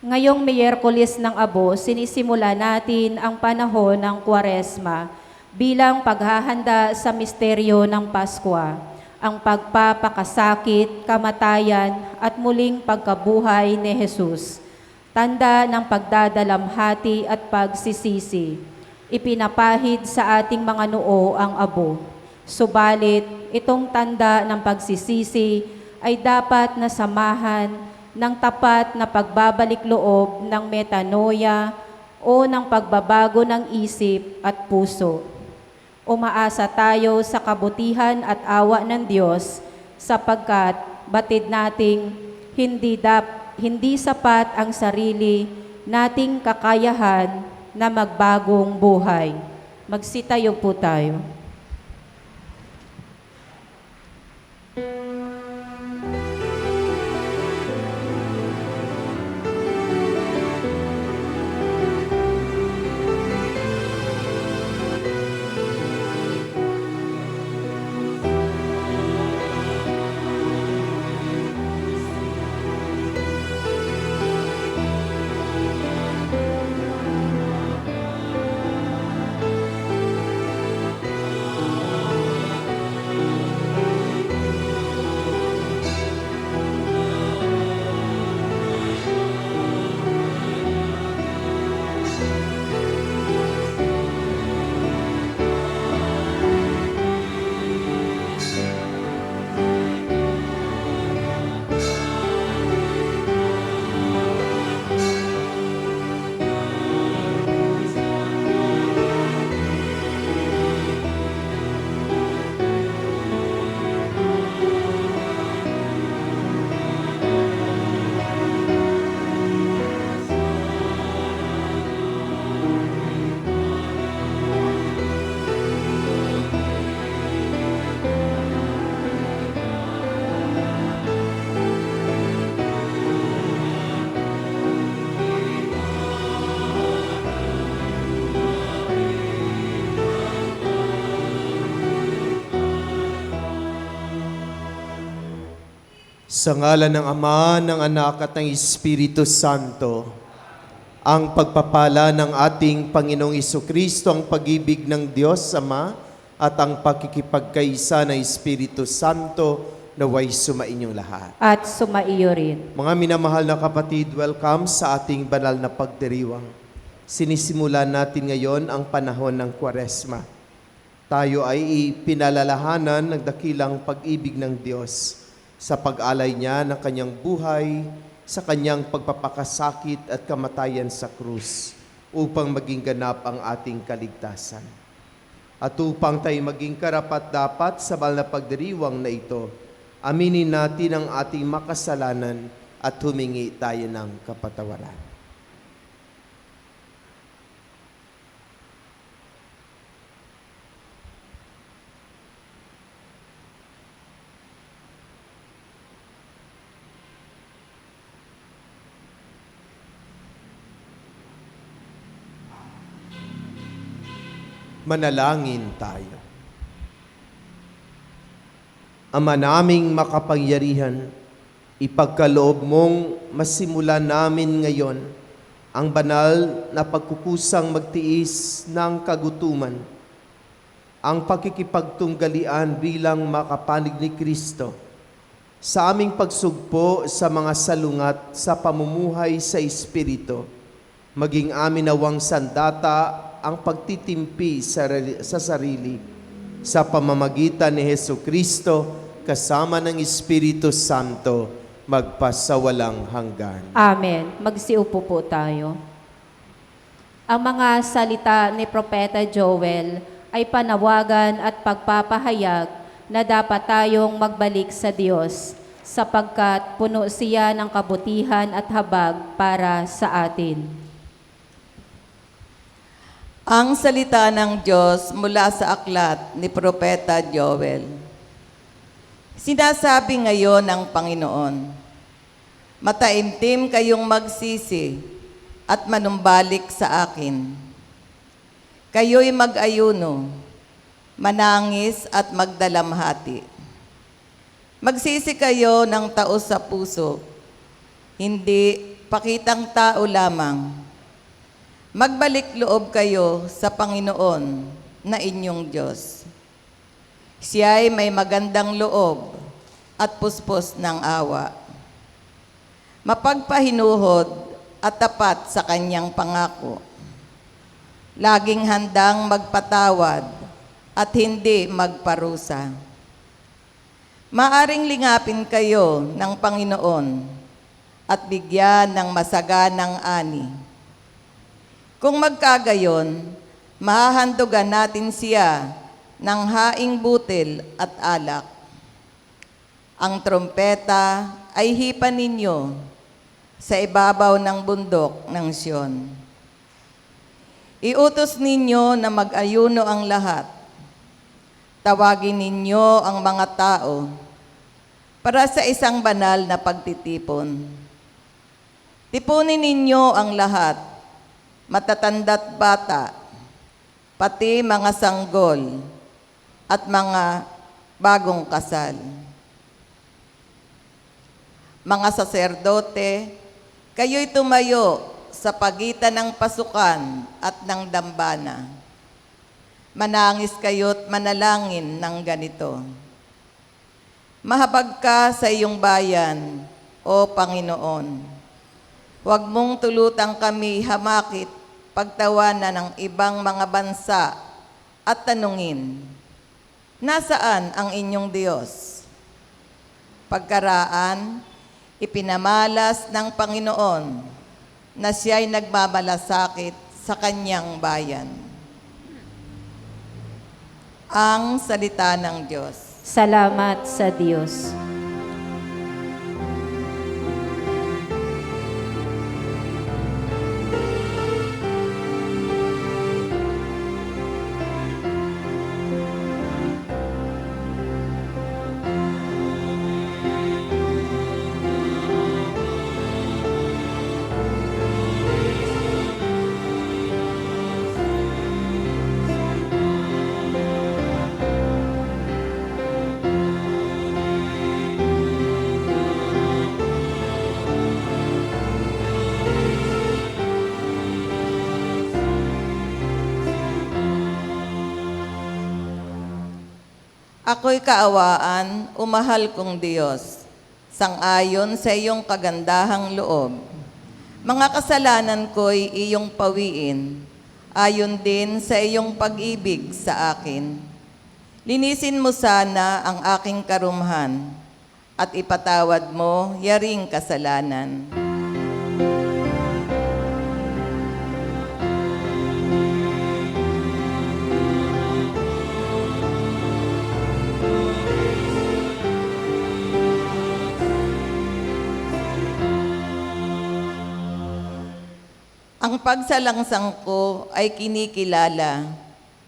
Ngayong Miyerkules ng Abo, sinisimula natin ang panahon ng Kwaresma bilang paghahanda sa misteryo ng Pasko, ang pagpapakasakit, kamatayan at muling pagkabuhay ni Jesus. Tanda ng pagdadalamhati at pagsisisi. Ipinapahid sa ating mga noo ang abo. Subalit, itong tanda ng pagsisisi ay dapat na samahan ng tapat na pagbabalik loob ng metanoia o ng pagbabago ng isip at puso. Umaasa tayo sa kabutihan at awa ng Diyos sapagkat batid nating hindi sapat ang sarili nating kakayahan na magbagong buhay. Magsitayo po tayo. Sa ngalan ng Ama, ng Anak at ng Espiritu Santo, ang pagpapala ng ating Panginoong Jesucristo, ang pag-ibig ng Diyos Ama, at ang pakikipagkaisa ng Espiritu Santo, naway sumainyong lahat. At sumaiyo rin. Mga minamahal na kapatid, welcome sa ating banal na pagdiriwang. Sinisimulan natin ngayon ang panahon ng Kwaresma. Tayo ay ipinalalahanan ng dakilang pag-ibig ng Diyos sa pag-alay niya ng kanyang buhay, sa kanyang pagpapakasakit at kamatayan sa krus, upang maging ganap ang ating kaligtasan. At upang tayo maging karapat-dapat sa banal na pagdiriwang na ito, aminin natin ang ating makasalanan at humingi tayo ng kapatawaran. Manalangin tayo. Ama naming makapangyarihan, ipagkaloob mong masimulan namin ngayon ang banal na pagkukusang magtiis ng kagutuman, ang pakikipagtunggalian bilang makapanig ni Kristo sa aming pagsugpo sa mga salungat sa pamumuhay sa Espiritu, maging amin nawang sandata ang pagtitimpi sa sarili sa pamamagitan ni Jesucristo kasama ng Espiritu Santo magpasawalang hanggan. Amen. Magsiupo po tayo. Ang mga salita ni Propeta Joel ay panawagan at pagpapahayag na dapat tayong magbalik sa Diyos sapagkat puno siya ng kabutihan at habag para sa atin. Ang salita ng Diyos mula sa aklat ni Propeta Joel. Sinasabi ngayon ng Panginoon, mataimtim kayong magsisi at manumbalik sa akin. Kayo'y mag-ayuno, manangis at magdalamhati. Magsisi kayo ng taos sa puso, hindi pakitang tao lamang. Magbalik loob kayo sa Panginoon na inyong Diyos. Siya'y may magandang loob at puspos ng awa. Mapagpahinuhod at tapat sa kanyang pangako. Laging handang magpatawad at hindi magparusa. Maaring lingapin kayo ng Panginoon at bigyan ng masaganang ani. Kung magkagayon, mahahandugan natin siya ng haing butil at alak. Ang trompeta ay hipan ninyo sa ibabaw ng bundok ng Siyon. Iutos ninyo na mag-ayuno ang lahat. Tawagin ninyo ang mga tao para sa isang banal na pagtitipon. Tipunin ninyo ang lahat, matatanda't bata, pati mga sanggol at mga bagong kasal. Mga saserdote, kayo'y tumayo sa pagitan ng pasukan at ng dambana. Manangis kayo't manalangin ng ganito. Mahabag ka sa iyong bayan, O Panginoon. Huwag mong tulutang kami hamakit pagtawanan ng ibang mga bansa at tanungin, nasaan ang inyong Diyos? Pagkaraan, ipinamalas ng Panginoon na siya'y nagmamalasakit sa kanyang bayan. Ang salita ng Diyos. Salamat sa Diyos. Ako'y kaawaan, umahal kong Diyos, sang-ayon sa iyong kagandahang loob. Mga kasalanan ko'y iyong pawiin, ayon din sa iyong pag-ibig sa akin. Linisin mo sana ang aking karumhan, at ipatawad mo yaring kasalanan. Ang pagsalangsang ko ay kinikilala,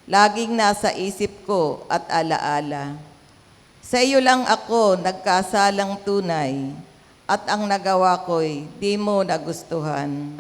laging nasa isip ko at alaala. Sa iyo lang ako nagkasalang tunay, at ang nagawa ko'y di mo nagustuhan.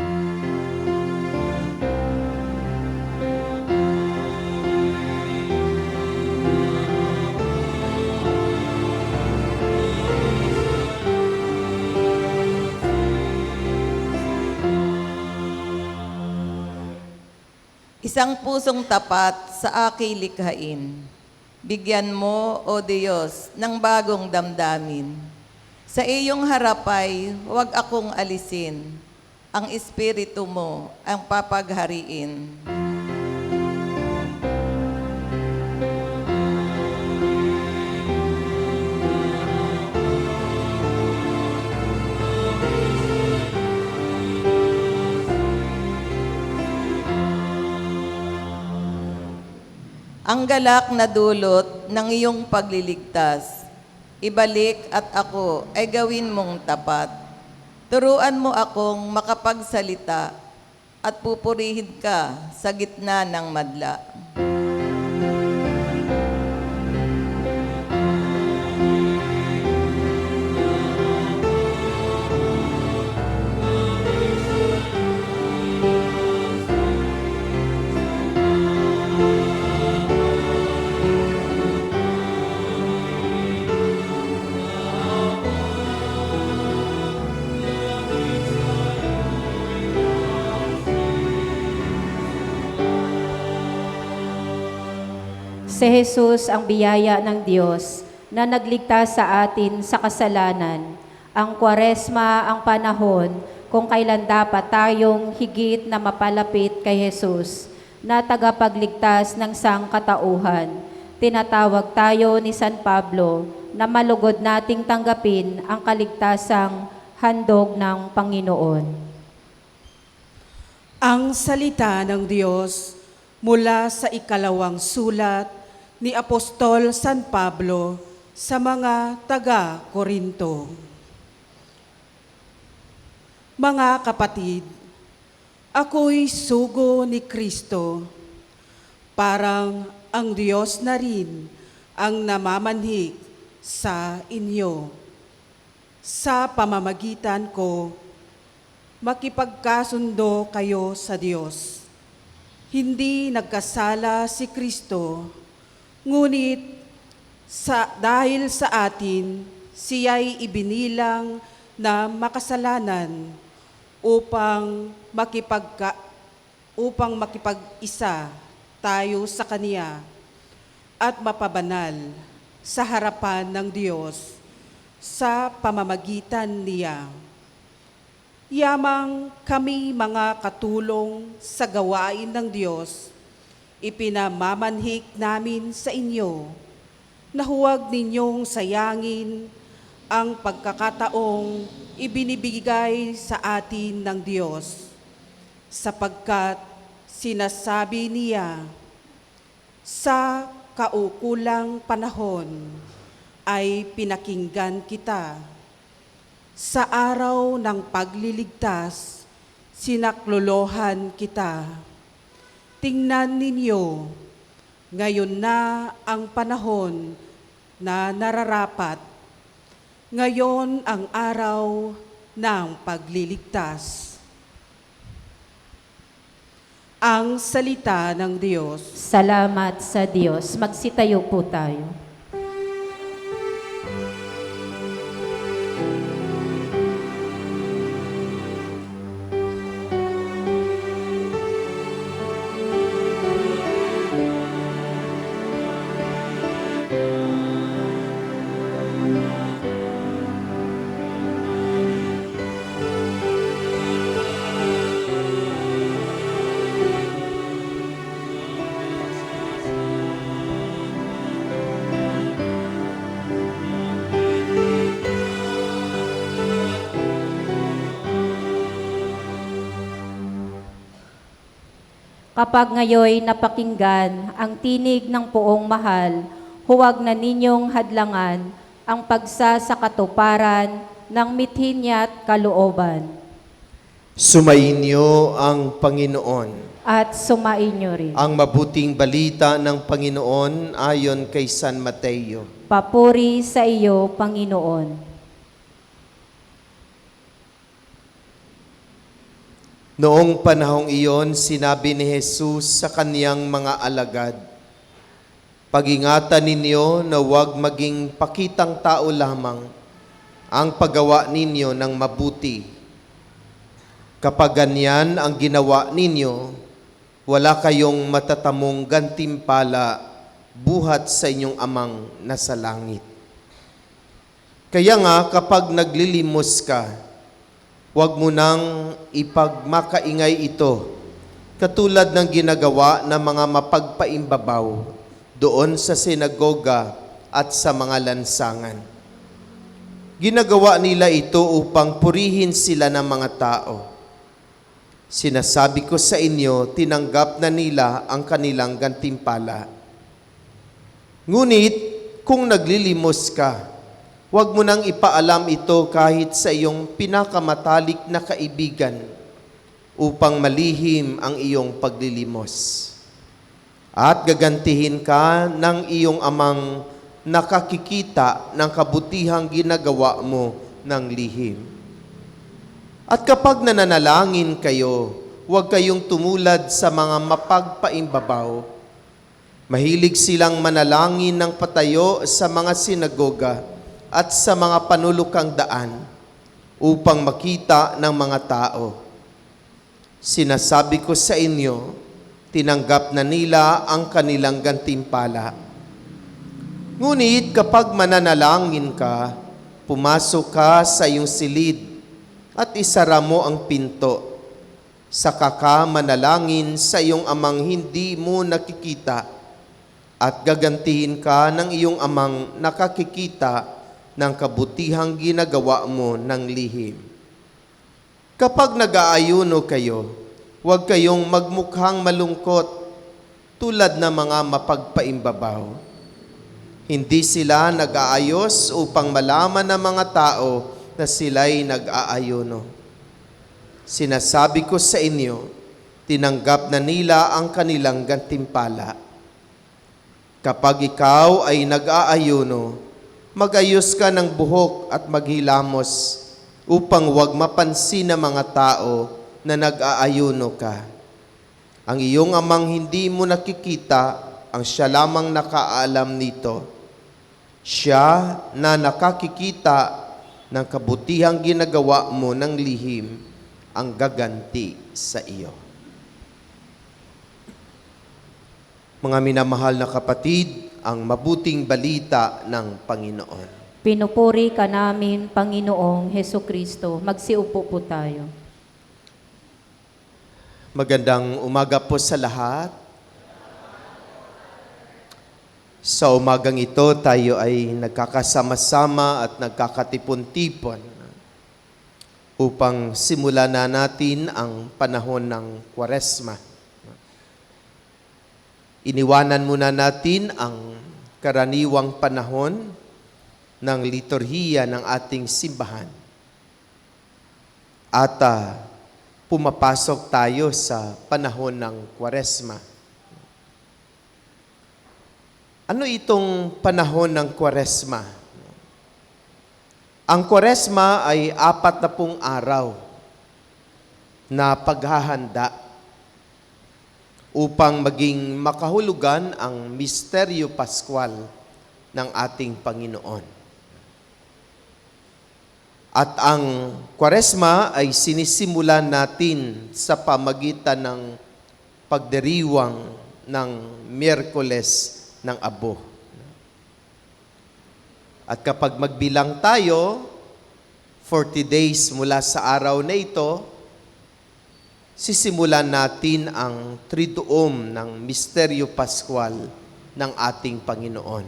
Isang pusong tapat sa aking likhain. Bigyan mo, O Diyos, ng bagong damdamin. Sa iyong harapay, huwag akong alisin. Ang Espiritu mo ang papaghariin. Ang galak na dulot ng iyong pagliligtas, ibalik at ako ay gawin mong tapat. Turuan mo akong makapagsalita at pupurihin ka sa gitna ng madla. Si Jesus ang biyaya ng Diyos na nagligtas sa atin sa kasalanan. Ang Kwaresma ang panahon kung kailan dapat tayong higit na mapalapit kay Jesus na tagapagligtas ng sangkatauhan. Tinatawag tayo ni San Pablo na malugod nating tanggapin ang kaligtasang handog ng Panginoon. Ang salita ng Diyos mula sa ikalawang sulat ni Apostol San Pablo sa mga taga-Korinto. Mga kapatid, ako'y sugo ni Kristo. Parang ang Diyos na rin ang namamanhik sa inyo. Sa pamamagitan ko, makipagkasundo kayo sa Diyos. Hindi nagkasala si Kristo, ngunit dahil sa atin, siya'y ibinilang na makasalanan upang makipag-isa tayo sa Kanya at mapabanal sa harapan ng Diyos sa pamamagitan niya. Yamang kami mga katulong sa gawain ng Diyos, ipinamamanhik namin sa inyo na huwag ninyong sayangin ang pagkakataong ibinibigay sa atin ng Diyos, sapagkat sinasabi niya, sa kaukulang panahon ay pinakinggan kita. Sa araw ng pagliligtas, sinaklolohan kita. Tingnan ninyo, ngayon na ang panahon na nararapat. Ngayon ang araw ng pagliligtas. Ang salita ng Diyos. Salamat sa Diyos. Magsitayo po tayo. Kapag ngayoy napakinggan ang tinig ng poong mahal, huwag na ninyong hadlangan ang pagsasakatuparan ng mithin niya't kalooban. Sumayin niyo ang Panginoon. At sumain niyo rin. Ang mabuting balita ng Panginoon ayon kay San Mateo. Papuri sa iyo, Panginoon. Noong panahong iyon, sinabi ni Jesus sa kaniyang mga alagad, "Pag-ingatan ninyo na huwag maging pakitang tao lamang ang paggawa ninyo ng mabuti. Kapag ganyan ang ginawa ninyo, wala kayong matatamong gantimpala buhat sa inyong amang nasa langit. Kaya nga kapag naglilimos ka, huwag mo nang ipagmakaingay ito, katulad ng ginagawa ng mga mapagpaimbabaw doon sa sinagoga at sa mga lansangan. Ginagawa nila ito upang purihin sila ng mga tao. Sinasabi ko sa inyo, tinanggap na nila ang kanilang gantimpala. Ngunit kung naglilimos ka, huwag mo nang ipaalam ito kahit sa iyong pinakamatalik na kaibigan upang malihim ang iyong paglilimos. At gagantihin ka ng iyong amang nakakikita ng kabutihang ginagawa mo ng lihim. At kapag nananalangin kayo, huwag kayong tumulad sa mga mapagpaimbabaw. Mahilig silang manalangin ng patayo sa mga sinagoga at sa mga panulukang daan upang makita ng mga tao. Sinasabi ko sa inyo, tinanggap na nila ang kanilang gantimpala. Ngunit kapag mananalangin ka, pumasok ka sa iyong silid at isara mo ang pinto. Saka ka manalangin sa iyong amang hindi mo nakikita at gagantihin ka ng iyong amang nakakikita ng kabutihang ginagawa mo ng lihim. Kapag nag-aayuno kayo, huwag kayong magmukhang malungkot tulad ng mga mapagpaimbabaw. Hindi sila nag-aayos upang malaman ng mga tao na sila'y nag-aayuno. Sinasabi ko sa inyo, tinanggap na nila ang kanilang gantimpala. Kapag ikaw ay nag-aayuno, mag-ayos ka ng buhok at maghilamos upang huwag mapansin ng mga tao na nag-aayuno ka. Ang iyong amang hindi mo nakikita, ang siya lamang nakaalam nito. Siya na nakakikita ng kabutihang ginagawa mo ng lihim ang gaganti sa iyo. Mga minamahal na kapatid, ang mabuting balita ng Panginoon. Pinupuri ka namin, Panginoong Heso Kristo. Magsiupo po tayo. Magandang umaga po sa lahat. Sa umagang ito, tayo ay nagkakasama-sama at nagkakatipon-tipon upang simulan na natin ang panahon ng Kwaresma. Iniwanan muna natin ang karaniwang panahon ng liturhiya ng ating simbahan. At pumapasok tayo sa panahon ng Kwaresma. Ano itong panahon ng Kwaresma? Ang Kwaresma ay 40 araw na paghahanda upang maging makahulugan ang misteryo paskwal ng ating Panginoon. At ang Kwaresma ay sinisimulan natin sa pamagitan ng pagdiriwang ng Miyerkules ng Abo. At kapag magbilang tayo, 40 days mula sa araw na ito, sisimulan natin ang triduum ng misteryo paskwal ng ating Panginoon.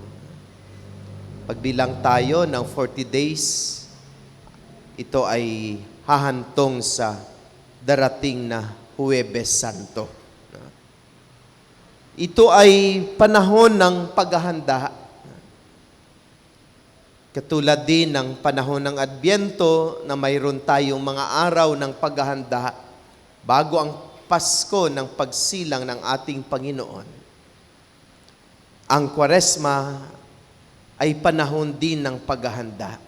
Pagbilang tayo ng 40 days, ito ay hahantong sa darating na Huwebes Santo. Ito ay panahon ng paghahanda. Katulad din ng panahon ng Adbyento na mayroon tayong mga araw ng paghahanda bago ang Pasko ng pagsilang ng ating Panginoon. Ang Kwaresma ay panahon din ng paghahanda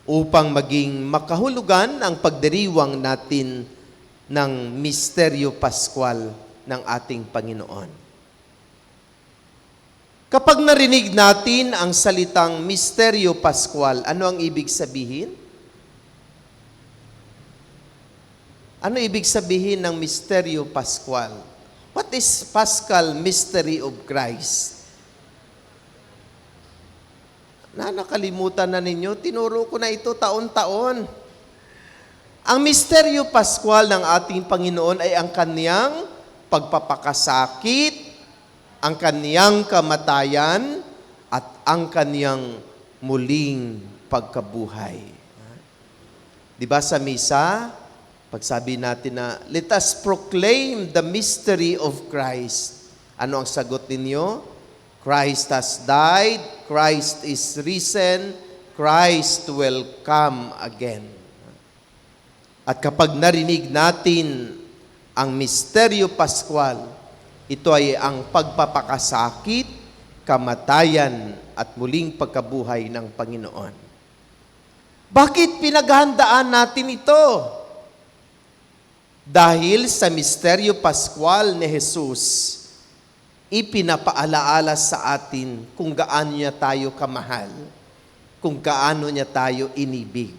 upang maging makahulugan ang pagdiriwang natin ng misteryo paskwal ng ating Panginoon. Kapag narinig natin ang salitang misteryo paskwal, ano ang ibig sabihin? Ano ibig sabihin ng misteryo paskwal? What is Paschal mystery of Christ? Nakalimutan na ninyo, tinuro ko na ito taon-taon. Ang misteryo paskwal ng ating Panginoon ay ang kaniyang pagpapakasakit, ang kaniyang kamatayan, at ang kaniyang muling pagkabuhay. Diba sa misa, pagsabi natin na, let us proclaim the mystery of Christ. Ano ang sagot ninyo? Christ has died, Christ is risen, Christ will come again. At kapag narinig natin ang misteryo paskwal, ito ay ang pagpapakasakit, kamatayan, at muling pagkabuhay ng Panginoon. Bakit pinaghahandaan natin ito? Dahil sa misteryo paskwal ni Jesus, ipinapaalaala sa atin kung gaano niya tayo kamahal, kung gaano niya tayo inibig.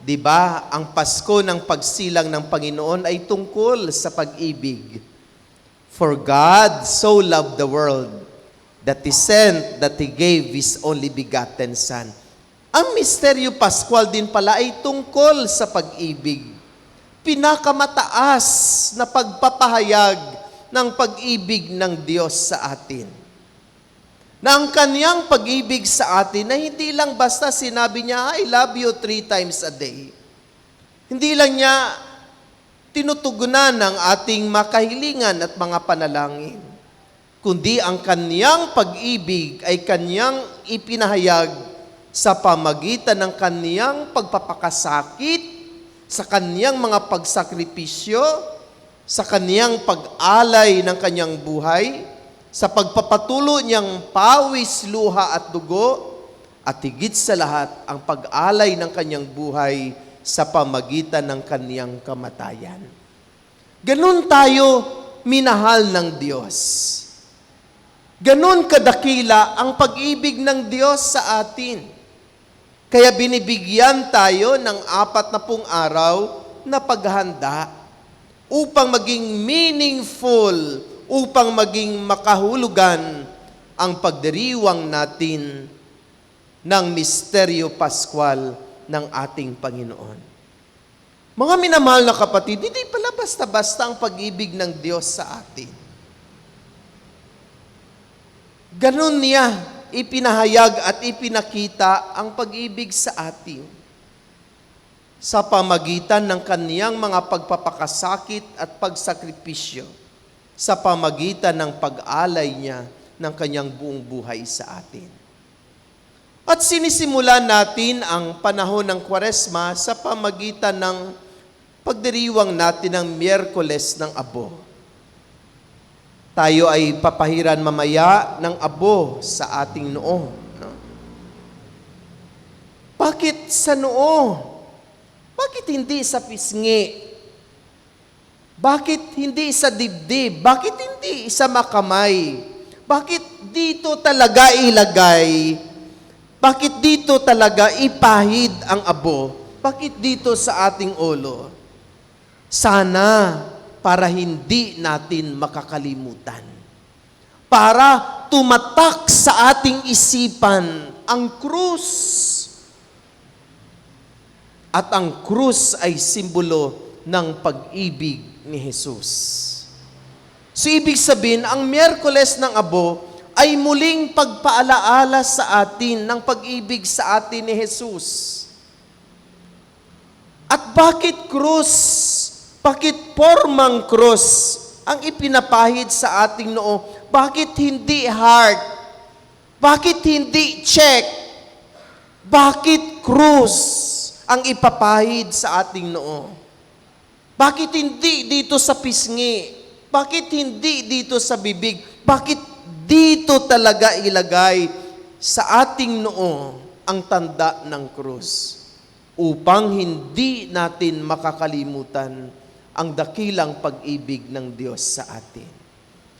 Di ba, ang Pasko ng pagsilang ng Panginoon ay tungkol sa pag-ibig. For God so loved the world that He sent, that He gave His only begotten Son. Ang misteryo Pascual din pala ay tungkol sa pag-ibig. Pinakamataas na pagpapahayag ng pag-ibig ng Diyos sa atin. Na ang Kanyang pag-ibig sa atin na hindi lang basta sinabi niya, I love you 3 times a day. Hindi lang niya tinutugunan ng ating makahilingan at mga panalangin, kundi ang Kanyang pag-ibig ay Kanyang ipinahayag sa pamagitan ng Kanyang pagpapakasakit, sa Kanyang mga pagsakripisyo, sa Kanyang pag-alay ng Kanyang buhay, sa pagpapatulo niyang pawis, luha at dugo, at higit sa lahat ang pag-alay ng Kanyang buhay sa pamagitan ng Kanyang kamatayan. Ganun tayo minahal ng Diyos. Ganun kadakila ang pag-ibig ng Diyos sa atin. Kaya binibigyan tayo ng 40 araw na paghahanda upang maging meaningful, upang maging makahulugan ang pagdiriwang natin ng misteryo Pascual ng ating Panginoon. Mga minamahal na kapatid, hindi pala basta-basta ang pag-ibig ng Diyos sa atin. Ganun niya ipinahayag at ipinakita ang pag-ibig sa atin sa pamagitan ng Kaniyang mga pagpapakasakit at pagsakripisyo, sa pamagitan ng pag-alay niya ng Kanyang buong buhay sa atin. At sinisimulan natin ang panahon ng Kwaresma sa pamagitan ng pagdiriwang natin ng Miyerkules ng Abo. Tayo ay papahiran mamaya ng abo sa ating noo. No? Bakit sa noo? Bakit hindi sa pisngi? Bakit hindi sa dibdib? Bakit hindi sa makamay? Bakit dito talaga ilagay? Bakit dito talaga ipahid ang abo? Bakit dito sa ating ulo? Sana para hindi natin makakalimutan. Para tumatak sa ating isipan ang krus. At ang krus ay simbolo ng pag-ibig ni Jesus. So ibig sabihin, ang Miyerkules ng Abo ay muling pagpaalaala sa atin ng pag-ibig sa atin ni Jesus. At bakit krus? Bakit formang krus ang ipinapahid sa ating noo? Bakit hindi heart? Bakit hindi check? Bakit krus ang ipapahid sa ating noo? Bakit hindi dito sa pisngi? Bakit hindi dito sa bibig? Bakit dito talaga ilagay sa ating noo ang tanda ng krus? Upang hindi natin makakalimutan ang dakilang pag-ibig ng Diyos sa atin.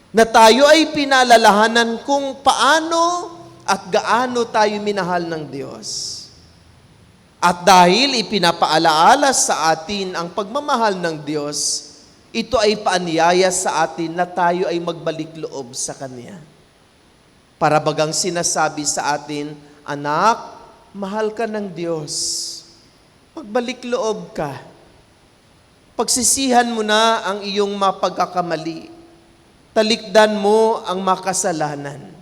Na tayo ay pinalalahanan kung paano at gaano tayo minahal ng Diyos. At dahil ipinapaalaala sa atin ang pagmamahal ng Diyos, ito ay paanyaya sa atin na tayo ay magbalik loob sa Kanya. Para bagang sinasabi sa atin, anak, mahal ka ng Diyos. Magbalik loob ka. Pagsisihan mo na ang iyong mapagkakamali. Talikdan mo ang makasalanan.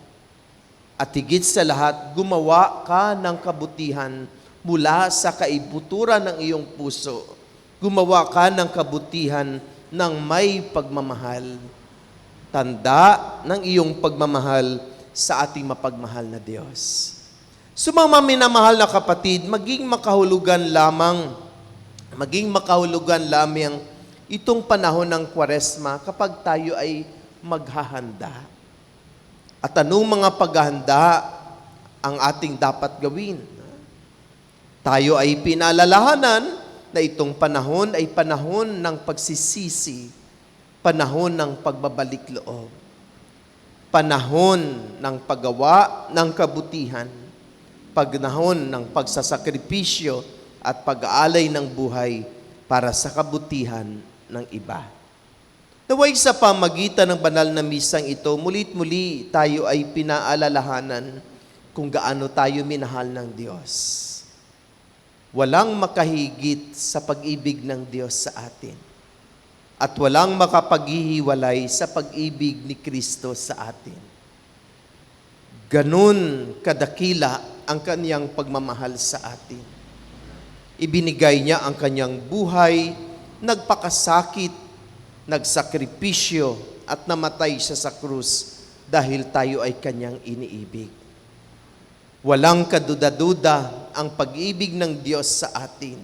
At higit sa lahat, gumawa ka ng kabutihan mula sa kaibuturan ng iyong puso. Gumawa ka ng kabutihan ng may pagmamahal. Tanda ng iyong pagmamahal sa ating mapagmahal na Diyos. So mga minamahal na kapatid, maging makahulugan lamang itong panahon ng Kwaresma kapag tayo ay maghahanda. At anong mga paghahanda ang ating dapat gawin? Tayo ay pinalalahanan na itong panahon ay panahon ng pagsisisi, panahon ng pagbabalik loob, panahon ng paggawa ng kabutihan, panahon ng pagsasakripisyo at pag-aalay ng buhay para sa kabutihan ng iba. Naway sa pamagitan ng banal na misang ito, mulit-muli tayo ay pinaalalahanan kung gaano tayo minahal ng Diyos. Walang makahigit sa pag-ibig ng Diyos sa atin. At walang makapaghihiwalay sa pag-ibig ni Kristo sa atin. Ganun kadakila ang kanyang pagmamahal sa atin. Ibinigay niya ang kanyang buhay, nagpakasakit, nagsakripisyo at namatay siya sa krus dahil tayo ay kanyang iniibig. Walang kaduda-duda ang pag-ibig ng Diyos sa atin.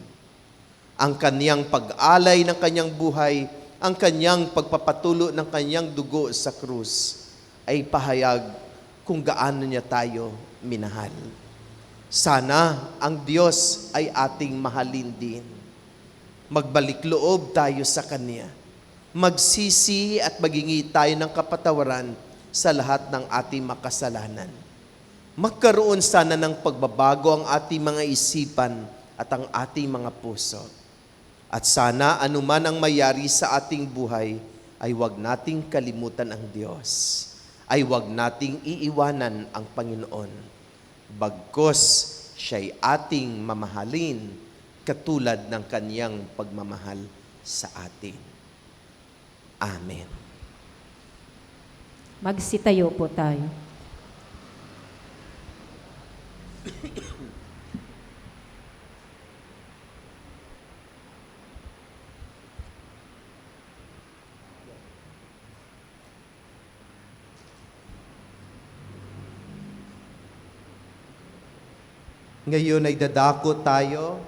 Ang kanyang pag-alay ng kanyang buhay, ang kanyang pagpapatulo ng kanyang dugo sa krus ay pahayag kung gaano niya tayo minahal. Sana ang Diyos ay ating mahalin din. Magbalik loob tayo sa Kanya. Magsisi at magingi tayo ng kapatawaran sa lahat ng ating makasalanan. Magkaroon sana ng pagbabago ang ating mga isipan at ang ating mga puso. At sana anuman ang mayari sa ating buhay ay huwag nating kalimutan ang Diyos. Ay huwag nating iiwanan ang Panginoon. Bagkus siya'y ating mamahalin katulad ng kanyang pagmamahal sa atin. Amen. Magsitayo po tayo. Ngayon ay dadako tayo.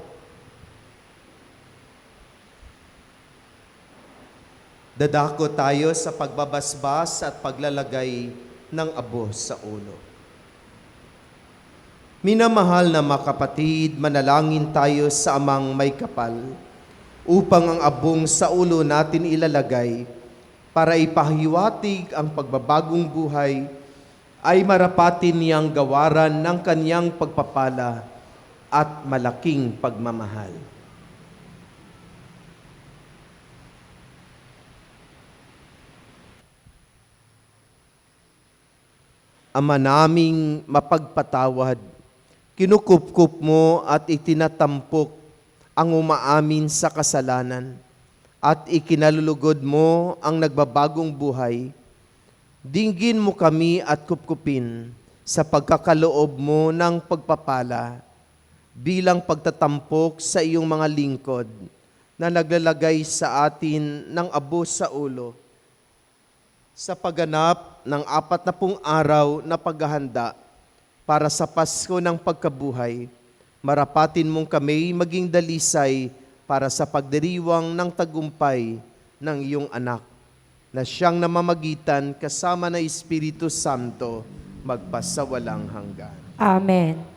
Dadako tayo sa pagbabasbas at paglalagay ng abo sa ulo. Minamahal na mga kapatid, manalangin tayo sa Amang may kapal upang ang abong sa ulo natin ilalagay para ipahiwatig ang pagbabagong buhay ay marapatin niyang gawaran ng kanyang pagpapala at malaking pagmamahal. Ama naming mapagpatawad, kinukupkup mo at itinatampok ang umaamin sa kasalanan at ikinalulugod mo ang nagbabagong buhay. Dinggin mo kami at kupkupin sa pagkakaloob mo ng pagpapala bilang pagtatampok sa iyong mga lingkod na naglalagay sa atin ng abo sa ulo sa pagganap ng 40 araw na paghahanda para sa Pasko ng pagkabuhay. Marapatin mong kami maging dalisay para sa pagdiriwang ng tagumpay ng iyong anak na siyang namamagitan kasama na Espiritu Santo magpasawalang hanggan. Amen.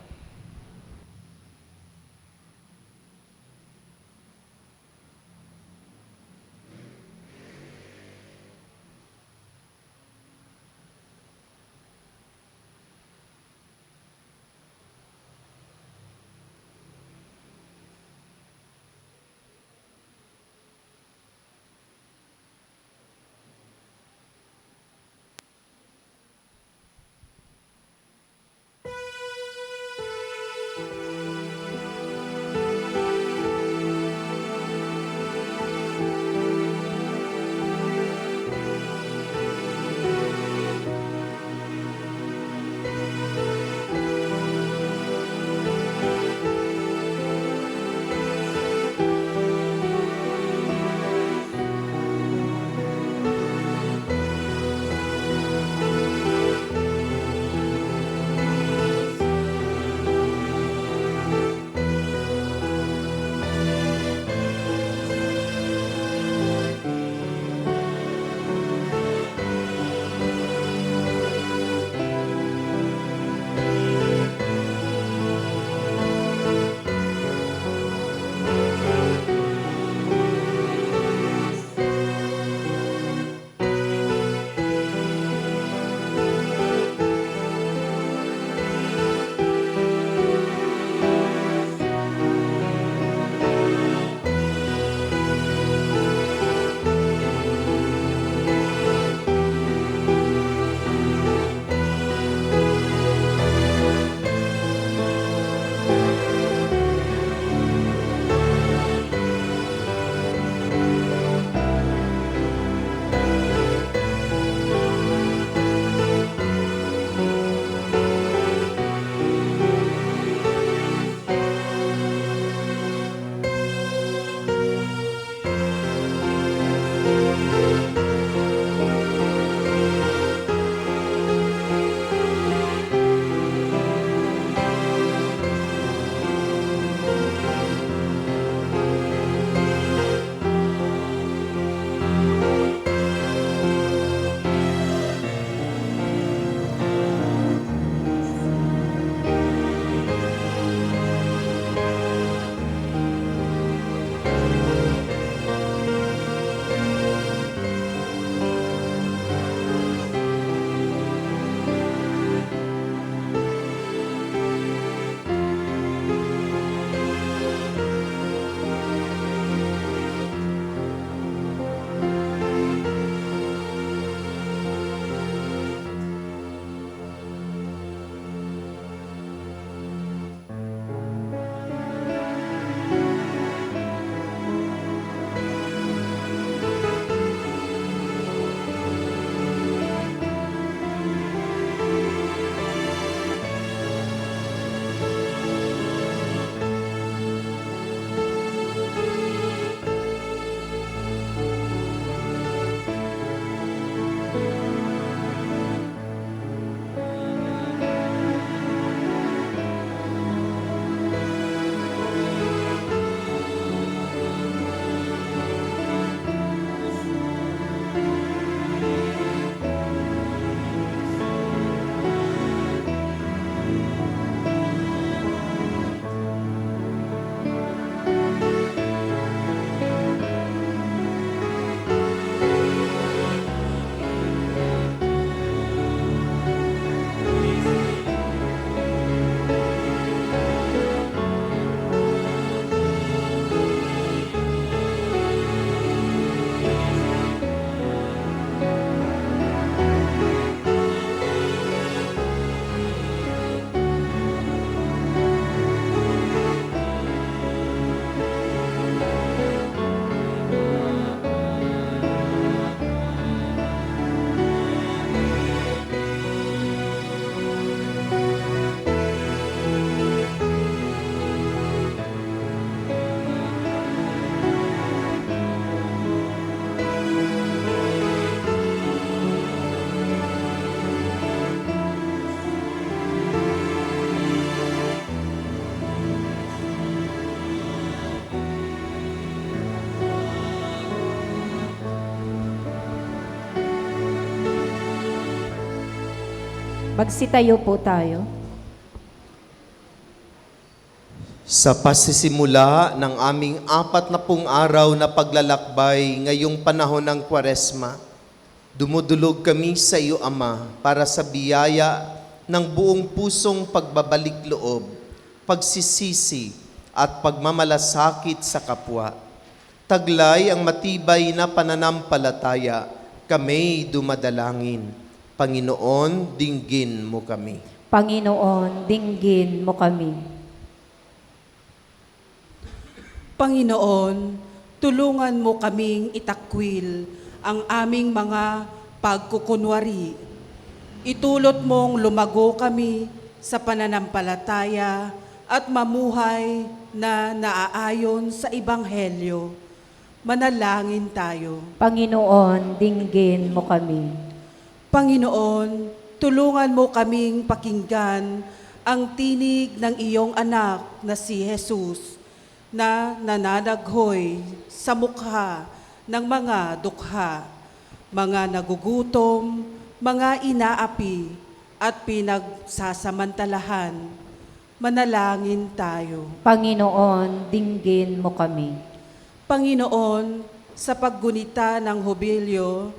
Magsitayo po tayo. Sa pasisimula ng aming 40 araw na paglalakbay ngayong panahon ng Kwaresma, dumudulog kami sa iyo, Ama, para sa biyaya ng buong pusong pagbabalik loob, pagsisisi at pagmamalasakit sa kapwa. Taglay ang matibay na pananampalataya, kami dumadalangin. Panginoon, dinggin mo kami. Panginoon, dinggin mo kami. Panginoon, tulungan mo kaming itakwil ang aming mga pagkukunwari. Itulot mong lumago kami sa pananampalataya at mamuhay na naaayon sa Ebanghelyo. Manalangin tayo. Panginoon, dinggin mo kami. Panginoon, tulungan mo kaming pakinggan ang tinig ng iyong anak na si Jesus na nananaghoy sa mukha ng mga dukha, mga nagugutom, mga inaapi at pinagsasamantalahan. Manalangin tayo. Panginoon, dinggin mo kami. Panginoon, sa paggunita ng hubilyo,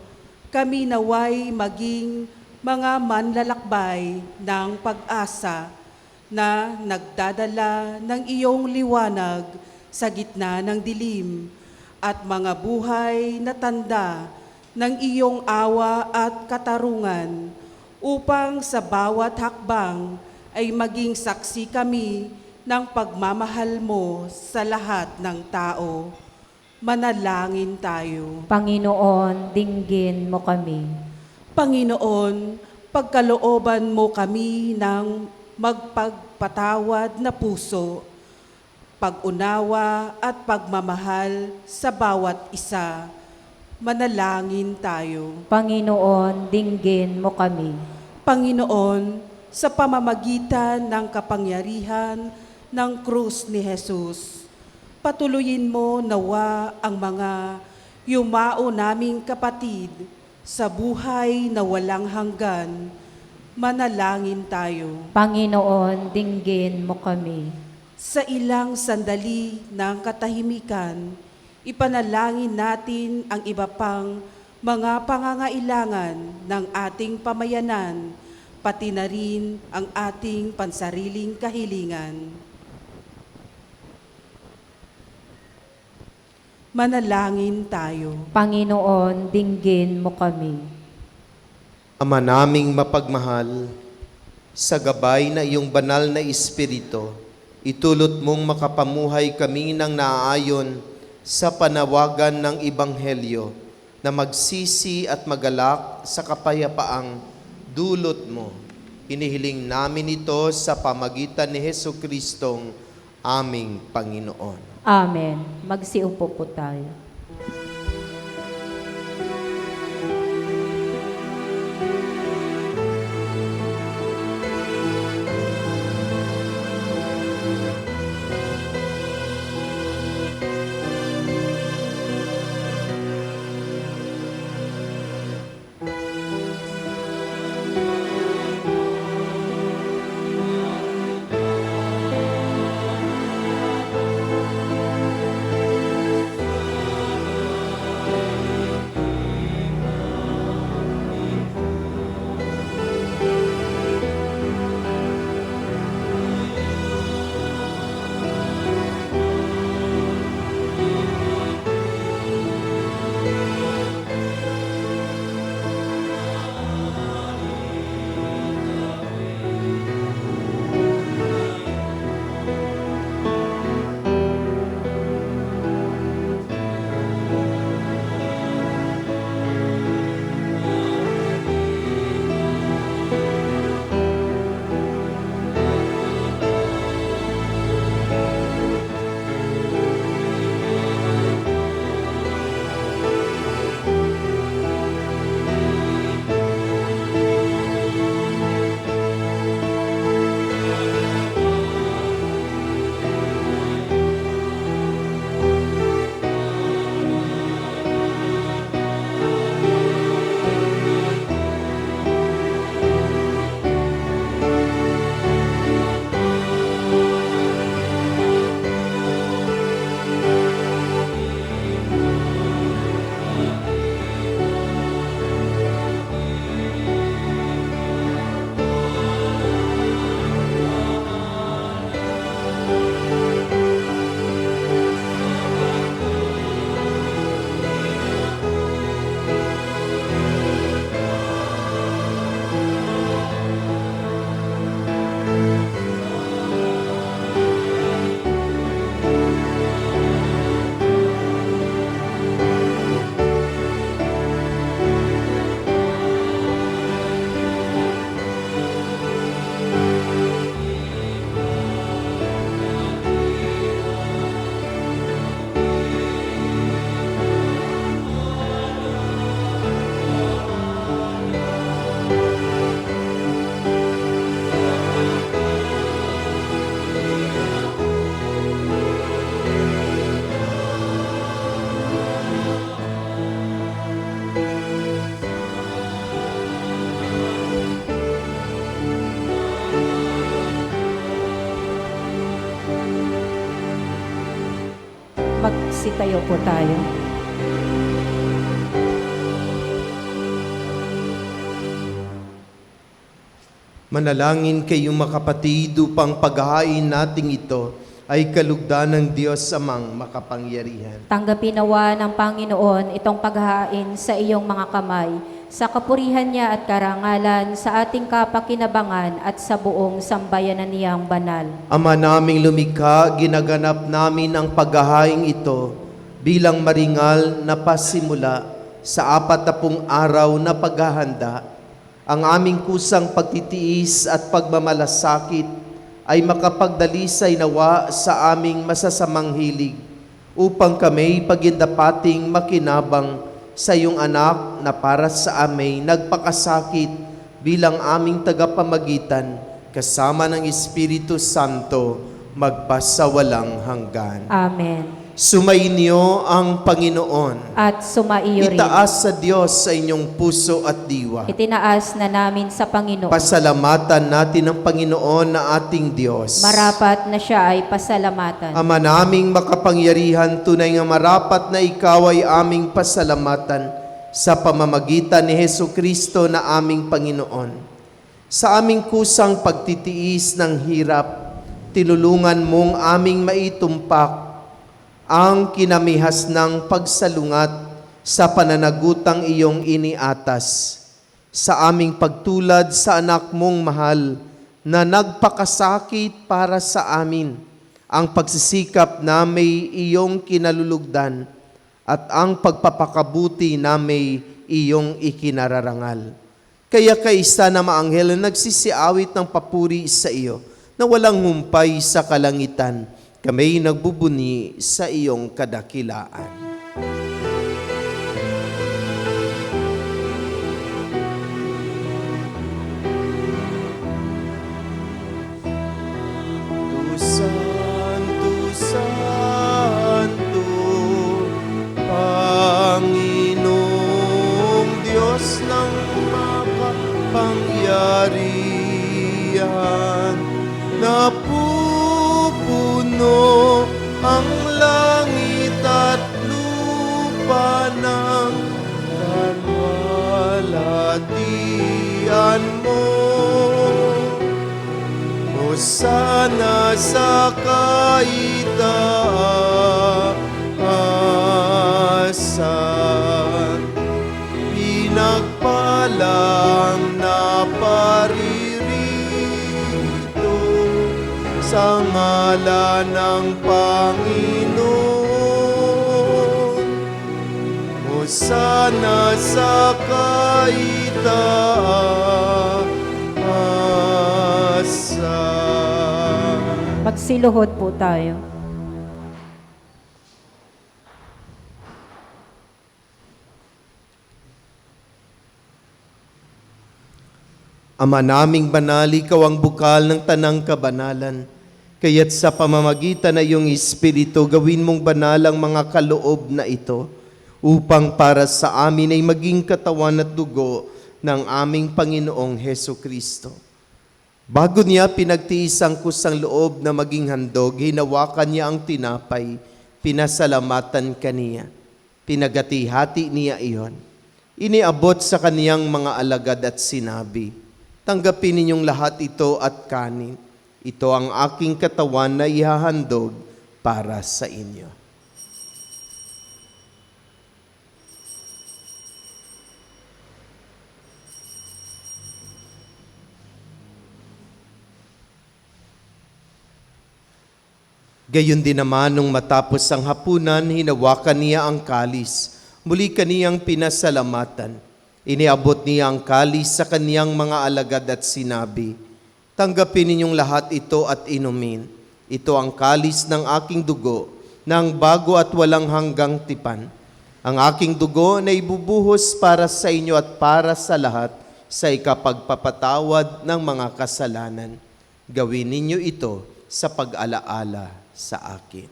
kami naway maging mga manlalakbay ng pag-asa na nagdadala ng iyong liwanag sa gitna ng dilim at mga buhay na tanda ng iyong awa at katarungan upang sa bawat hakbang ay maging saksi kami ng pagmamahal mo sa lahat ng tao. Manalangin tayo. Panginoon, dinggin mo kami. Panginoon, pagkalooban mo kami ng magpagpatawad na puso, pag-unawa at pagmamahal sa bawat isa. Manalangin tayo. Panginoon, dinggin mo kami. Panginoon, sa pamamagitan ng kapangyarihan ng krus ni Jesus, patuloyin mo nawa ang mga yumao naming kapatid sa buhay na walang hanggan. Manalangin tayo. Panginoon, dinggin mo kami. Sa ilang sandali ng katahimikan, ipanalangin natin ang iba pang mga pangangailangan ng ating pamayanan, pati na rin ang ating pansariling kahilingan. Manalangin tayo. Panginoon, dinggin mo kami. Ama naming mapagmahal, sa gabay na iyong banal na Espiritu, itulot mong makapamuhay kami ng naaayon sa panawagan ng Ebanghelyo na magsisi at magalak sa kapayapaang dulot mo. Hinihiling namin ito sa pamagitan ni Jesucristong aming Panginoon. Amen. Magsiupo po tayo. Magsitayo po tayo. Manalangin kayong mga kapatid upang paghahain nating ito ay kalugdan ng Diyos Amang makapangyarihan. Tanggapin nawa ng Panginoon itong paghahain sa iyong mga kamay, sa kapurihan niya at karangalan, sa ating kapakinabangan at sa buong sambayanan niyang banal. Ama naming lumikha, ginaganap namin ang paghahain ito bilang maringal na pasimula sa 40 araw na paghahanda. Ang aming kusang pagtitiis at pagmamalasakit ay makapagdalisay nawa sa aming masasamang hilig upang kami pagindapating makinabang sa iyong anak na para sa amin nagpakasakit bilang aming tagapamagitan kasama ng Espiritu Santo magpasawalang hanggan. Amen. Sumainyo ang Panginoon. At sumaiyo rin. Itaas sa Diyos sa inyong puso at diwa. Itinaas na namin sa Panginoon. Pasalamatan natin ang Panginoon na ating Diyos. Marapat na siya ay pasalamatan. Ama naming makapangyarihan, tunay nga marapat na ikaw ay aming pasalamatan sa pamamagitan ni Hesukristo na aming Panginoon. Sa aming kusang pagtitiis ng hirap, tinulungan mong aming maitumpak ang kinamihas ng pagsalungat sa pananagutang iyong iniatas. Sa aming pagtulad sa anak mong mahal na nagpakasakit para sa amin, ang pagsisikap na may iyong kinalulugdan at ang pagpapakabuti na may iyong ikinararangal. Kaya kaisa na maanghel na nagsisiawit ng papuri sa iyo na walang humpay sa kalangitan, kami nagbubuni sa iyong kadakilaan. Santo, Santo, Panginoong Diyos ng makapangyarihan, napupuno ang langit at lupa ng kalwalhatian mo. Hosana sa kaitaasan, pinagpalang naparirito sa ngalan ng Panginoon. Hosana sa kaitaasan. Magsiluhod po tayo. Ama naming banal, ikaw ang bukal ng tanang kabanalan. Kaya't sa pamamagitan na iyong Espiritu, gawin mong banal ang mga kaloob na ito, upang para sa amin ay maging katawan at dugo ng aming Panginoong Hesukristo. Bago niya pinagtiis ang kusang loob na maging handog, hinawakan niya ang tinapay, pinasalamatan kaniya. Pinagati-hati niya iyon. Iniabot sa kaniyang mga alagad at sinabi, "Tanggapin ninyong lahat ito at kanin. Ito ang aking katawan na ihahandog para sa inyo." Gayon din naman nung matapos ang hapunan, hinawakan niya ang kalis. Muli kaniyang pinasalamatan. Iniabot niya ang kalis sa kaniyang mga alagad at sinabi, "Tanggapin ninyong lahat ito at inumin. Ito ang kalis ng aking dugo, ng bago at walang hanggang tipan. Ang aking dugo na ibubuhos para sa inyo at para sa lahat sa ikapagpapatawad ng mga kasalanan. Gawin ninyo ito sa pag-alaala sa akin."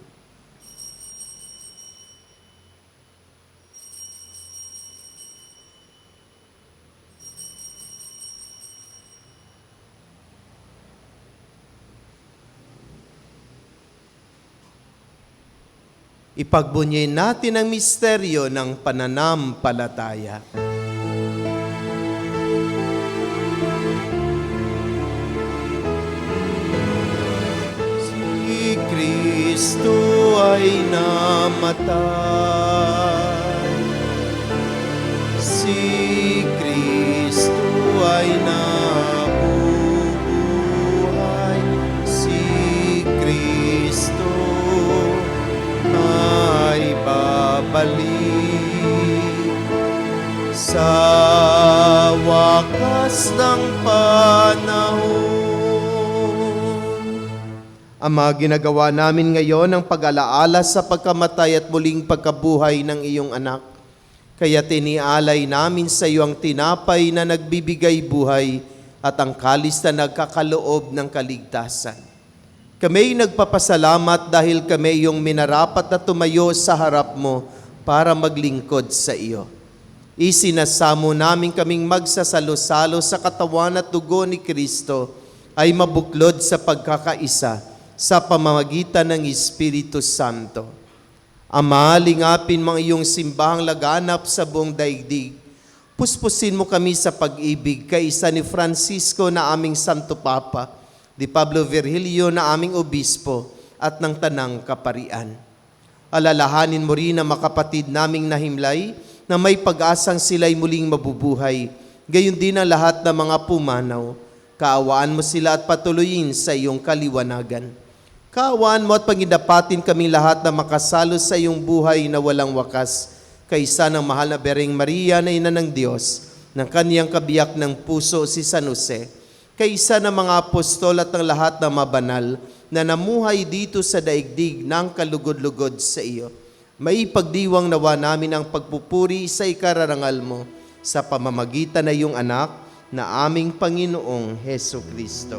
Ipagbunyin natin ang misteryo ng pananampalataya. Si Kristo ay namatay. Si Kristo ay nabubuhay. Si Kristo ay babalik sa wakas ng panahon. Ama, ginagawa namin ngayon ang pag-alaala sa pagkamatay at muling pagkabuhay ng iyong anak. Kaya tinialay namin sa iyo ang tinapay na nagbibigay buhay at ang kalis na nagkakaloob ng kaligtasan. Kami nagpapasalamat dahil kami iyong minarapat na tumayo sa harap mo para maglingkod sa iyo. Isinasamo namin kaming magsasalo-salo sa katawan at dugo ni Kristo ay mabuklod sa pagkakaisa sa pamamagitan ng Espiritu Santo. Ama, lingapin mo ang iyong simbahang laganap sa buong daigdig. Puspusin mo kami sa pag-ibig kaisa ni Francisco na aming Santo Papa, ni Pablo Virgilio na aming Obispo at ng Tanang Kaparian. Alalahanin mo rin ang makapatid naming nahimlay na may pag-asang sila'y muling mabubuhay, gayon din ang lahat ng mga pumanaw. Kaawaan mo sila at patuloyin sa iyong kaliwanagan. Kaawaan mo at pangidapatin kaming lahat na makasalo sa iyong buhay na walang wakas, kaysa ng mahal na Bereng Maria na ina ng Diyos, ng kaniyang kabiyak ng puso si San Jose, kaysa ng mga apostol at ng lahat ng mabanal na namuhay dito sa daigdig ng kalugod-lugod sa iyo. May pagdiwang nawa namin ang pagpupuri sa ikararangal mo sa pamamagitan ng iyong anak na aming Panginoong Heso Kristo.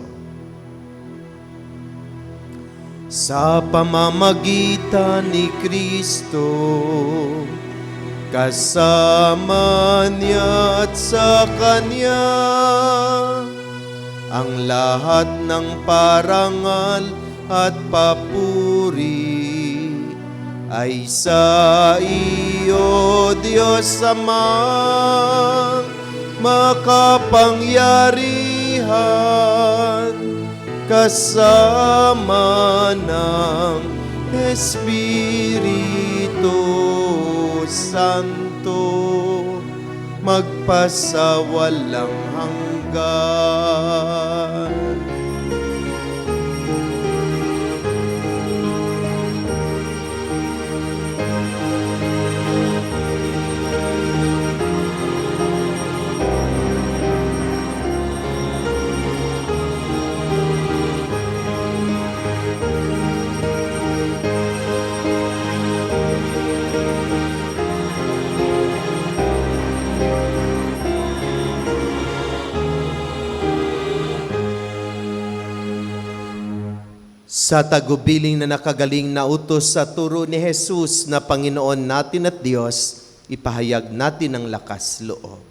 Sa pamamagitan ni Kristo, kasama niya at sa Kanya, ang lahat ng parangal at papuri ay sa iyo, Diyos Amang makapangyarihan, kasama ng Espiritu Santo, magpasawalang hanggan. Sa tagubiling na nakagaling na utos sa turo ni Jesus na Panginoon natin at Diyos, ipahayag natin ang lakas loob.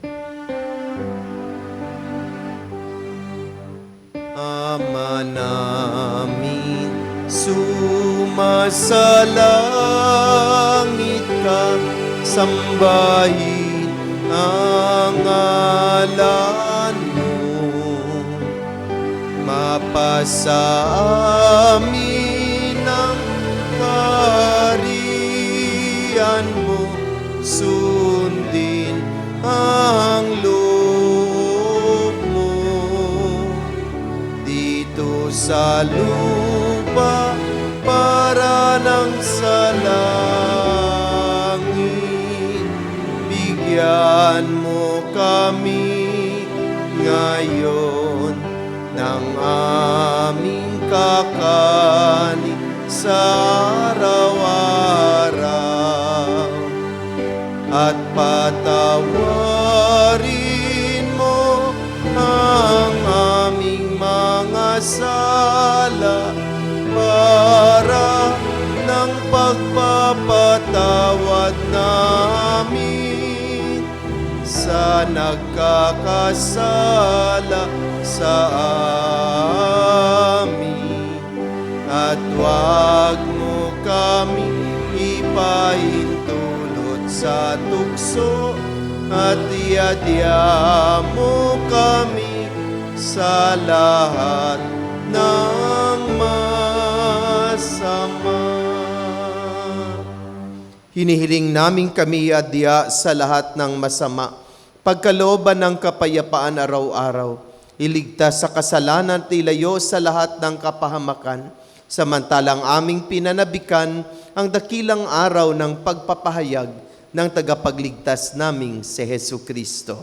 Ama namin, sumasalangit ka, sambahin ang ngalan mo. Mapasa amin ang kaharian mo, sundin ang loob mo dito sa lupa para ng sa langit. Bigyan mo kami ngayon ng aming kakanin sa araw-araw, at patawarin mo ang aming mga sala para ng pagpapatawad namin sa nagkakasala sa amin, at huwag mo kami pahintulot sa tukso at iadya mo kami sa lahat ng masama. Hinihiling namin kami adya sa lahat ng masama, pagkalooban ng kapayapaan araw-araw, iligtas sa kasalanan at ilayo sa lahat ng kapahamakan, samantalang aming pinanabikan ang dakilang araw ng pagpapahayag ng tagapagligtas naming si Jesucristo.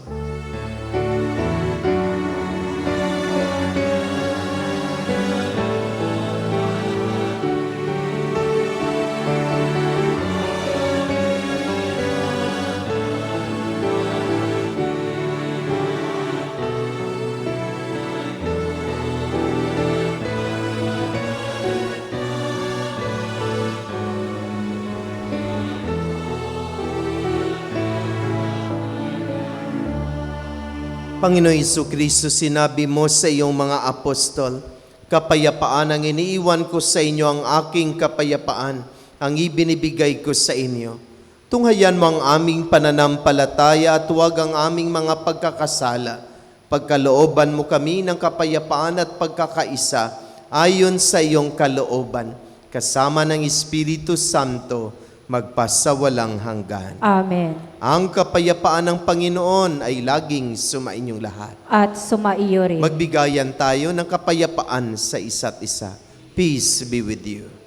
Panginoon Jesucristo, sinabi mo sa iyong mga apostol, kapayapaan ang iniiwan ko sa inyo, ang aking kapayapaan, ang ibinibigay ko sa inyo. Tunghayan mo ang aming pananampalataya at huwag ang aming mga pagkakasala. Pagkalooban mo kami ng kapayapaan at pagkakaisa ayon sa iyong kalooban, kasama ng Espiritu Santo, magpasawalang hanggan. Amen. Ang kapayapaan ng Panginoon ay laging sumainyong lahat. At sumaiyo rin. Magbigayan tayo ng kapayapaan sa isa't isa. Peace be with you.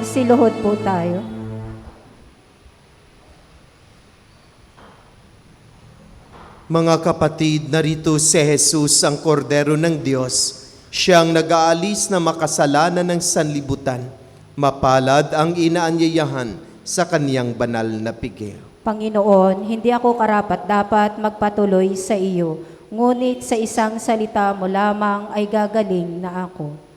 Magsiluhod po tayo. Mga kapatid, narito si Jesus, ang kordero ng Diyos, siyang nag-aalis na makasalanan ng sanlibutan. Mapalad ang inaanyayahan sa kaniyang banal na pigil. Panginoon, hindi ako karapat-dapat magpatuloy sa iyo, ngunit sa isang salita mo lamang ay gagaling na ako.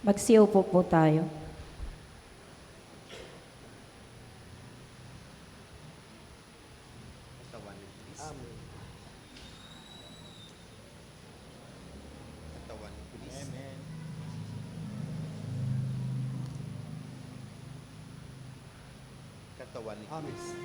Magsiupo po tayo. Katawan ni Kristo.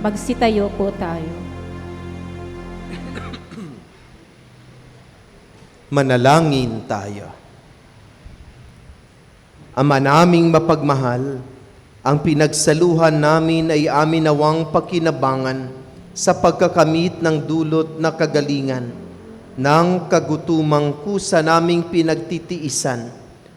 Magsitayo po tayo. Manalangin tayo. Ama naming mapagmahal, ang pinagsaluhan namin ay amin nawang pakinabangan sa pagkakamit ng dulot na kagalingan ng kagutumang kusa naming pinagtitiisan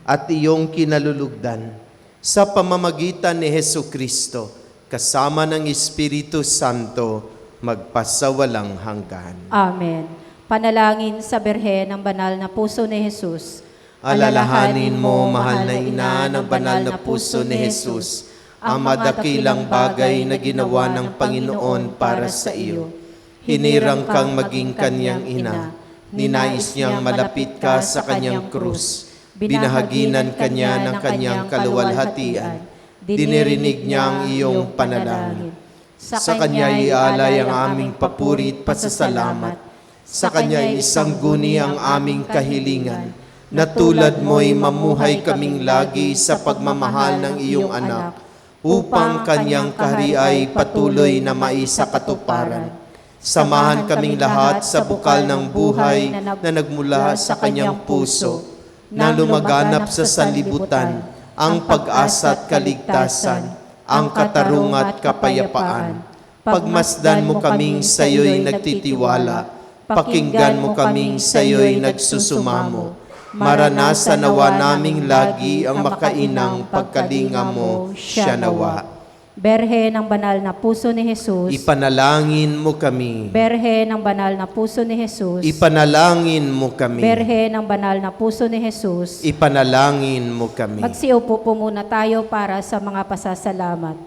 at iyong kinalulugdan sa pamamagitan ni Hesukristo kasama ng Espiritu Santo magpasawalang hanggan. Amen. Panalangin sa Birhen ng banal na puso ni Jesus. Alalahanin mo, mahal na ina ng banal na puso ni Jesus, ang madakilang bagay na ginawa ng Panginoon para sa iyo. Hinirang kang maging kanyang ina, ninais niyang malapit ka sa kanyang krus, binahaginan kanya ng kanyang kaluwalhatian, dinirinig niya ang iyong panalangin. Sa kanya ialay ang aming papuri at pasasalamat, sa kanya isang guni ang aming kahilingan, na tulad mo'y mamuhay kaming lagi sa pagmamahal ng iyong anak, upang kanyang kahariay patuloy na maisakatuparan. Samahan kaming lahat sa bukal ng buhay na nagmula sa kanyang puso, na lumaganap sa sanlibutan ang pag-asa at kaligtasan, ang katarungan at kapayapaan. Pagmasdan mo kaming sa iyo'y nagtitiwala, pakinggan mo kaming sa iyo'y nagsusumamo. Maranasan nawa naming lagi ang makainang pagkalinga mo, siya nawa. Berhe ng banal na puso ni Jesus. Ipanalangin mo kami. Berhe ng banal na puso ni Jesus. Ipanalangin mo kami. Berhe ng banal na puso ni Jesus. Ipanalangin mo kami. Magsiupo po muna tayo para sa mga pasasalamat.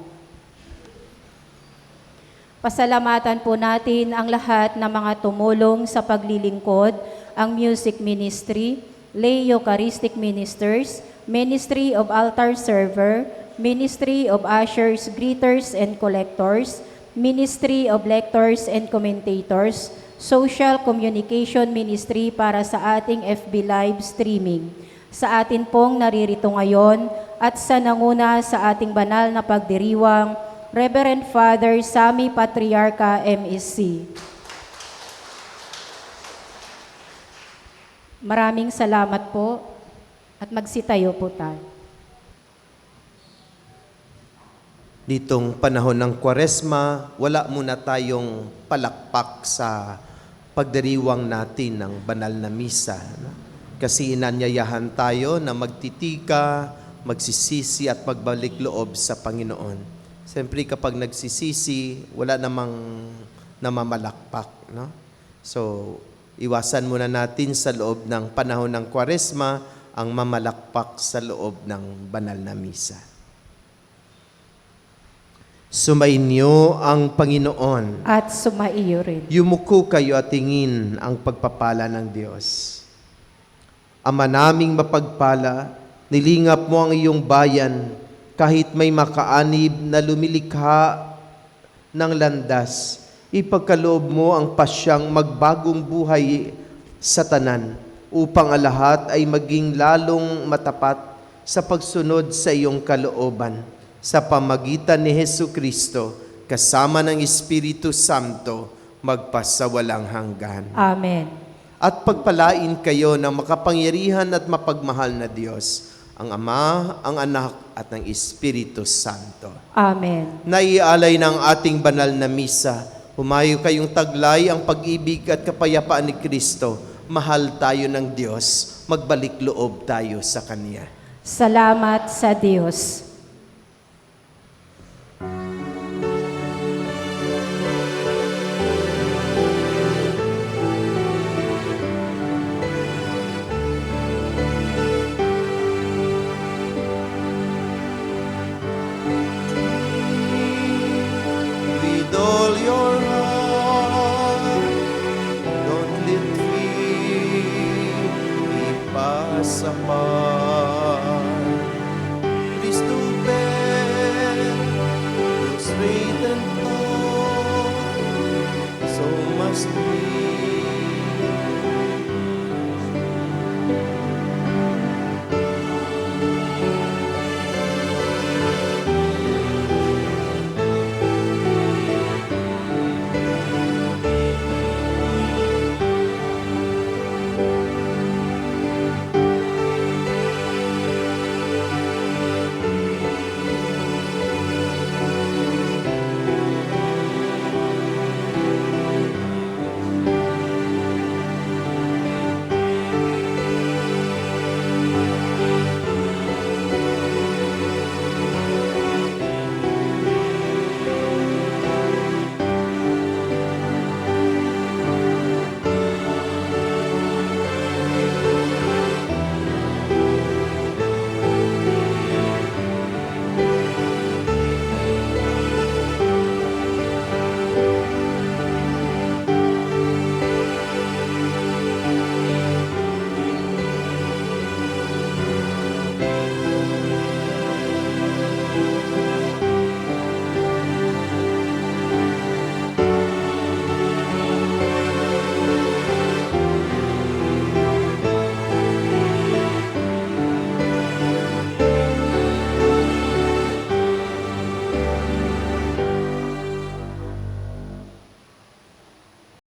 Pasalamatan po natin ang lahat ng mga tumulong sa paglilingkod, ang music ministry, lay Eucharistic ministers, ministry of altar server, ministry of ushers, greeters, and collectors, ministry of lectors and commentators, social communication ministry para sa ating FB live streaming, sa atin pong naririto ngayon at sa nanguna sa ating banal na pagdiriwang, Reverend Father Sammy Patriarca MEC. Maraming salamat po at magsitayo po tayo. Ditong panahon ng Kwaresma, wala muna tayong palakpak sa pagdiriwang natin ng banal na misa. No? Kasi inanyayahan tayo na magtitika, magsisisi at magbalik loob sa Panginoon. Siyempre kapag nagsisisi, wala namang namamalakpak. No? So, iwasan muna natin sa loob ng panahon ng Kwaresma ang mamalakpak sa loob ng banal na misa. Sumainyo ang Panginoon. At sumaiyo rin. Yumuko kayo at tingin ang pagpapala ng Diyos. Ama naming mapagpala, nilingap mo ang iyong bayan kahit may makaanib na lumilikha ng landas. Ipagkaloob mo ang pasyang magbagong buhay sa tanan upang ang lahat ay maging lalong matapat sa pagsunod sa iyong kalooban sa pamagitan ni Hesukristo kasama ng Espiritu Santo magpasawalang hanggan. Amen. At pagpalain kayo ng makapangyarihan at mapagmahal na Diyos, ang Ama, ang Anak at ng Espiritu Santo. Amen. Naialay ng ating banal na misa, humayo kayong taglay ang pag-ibig at kapayapaan ni Kristo. Mahal tayo ng Diyos, magbalik loob tayo sa Kanya. Salamat sa Diyos. With all your heart, don't let fear be pass apart.